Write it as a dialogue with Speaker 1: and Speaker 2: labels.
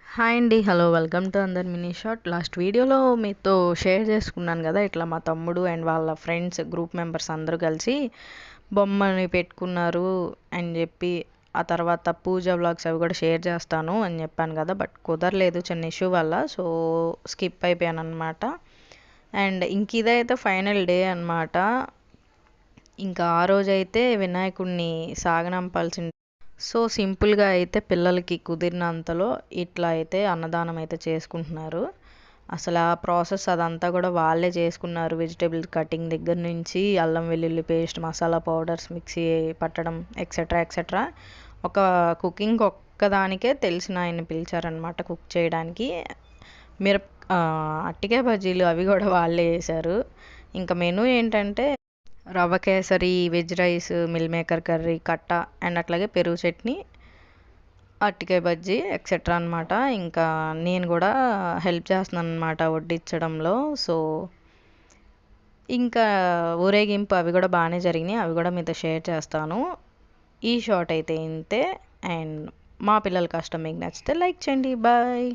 Speaker 1: Hi అండి. Hello. Welcome to another mini shot. Last వీడియోలో మీతో షేర్ చేసుకున్నాను కదా! ఇట్లా మా తమ్ముడు అండ్ వాళ్ళ ఫ్రెండ్స్ గ్రూప్ మెంబర్స్ అందరూ కలిసి బొమ్మని పెట్టుకున్నారు అని చెప్పి, ఆ తర్వాత పూజ వ్లాగ్స్ అవి కూడా షేర్ చేస్తాను అని చెప్పాను కదా! బట్ కుదరలేదు చిన్న ఇష్యూ వల్ల. So skip అయిపోయాననమాట. అండ్ ఇంక ఇదైతే ఫైనల్ డే అనమాట. ఇంకా ఆ రోజైతే వినాయకుడిని సాగనంపాల్సిన. సో సింపుల్గా అయితే పిల్లలకి కుదిరినంతలో ఇట్లా అయితే అన్నదానం అయితే చేసుకుంటున్నారు. అసలు ఆ ప్రాసెస్ అదంతా కూడా వాళ్ళే చేసుకున్నారు. వెజిటేబుల్ కటింగ్ దగ్గర నుంచి అల్లం వెల్లుల్లి పేస్ట్, మసాలా పౌడర్స్ మిక్సీ పట్టడం ఎక్సెట్రా ఎక్సెట్రా. ఒక కుకింగ్ ఒక్కదానికే తెలిసిన ఆయన్ని పిలిచారనమాట కుక్ చేయడానికి. మిరప అట్టికాయ బజ్జీలు అవి కూడా వాళ్ళే వేశారు. ఇంకా మెనూ ఏంటంటే రవ్వ kesari, veg rice, meal maker curry, కట్ట అండ్ అట్లాగే పెరుగు చట్నీ, అరటికాయ బజ్జీ ఎక్సెట్రా అనమాట. ఇంకా నేను కూడా హెల్ప్ చేస్తున్నాను అనమాట వడ్డించడంలో. సో ఇంకా ఊరేగింపు అవి కూడా బాగానే జరిగినాయి. అవి కూడా మీతో షేర్ చేస్తాను. ఈ షార్ట్ అయితే ఇంతే. అండ్ మా పిల్లల కష్టం మీకు నచ్చితే లైక్ చేయండి. బాయ్.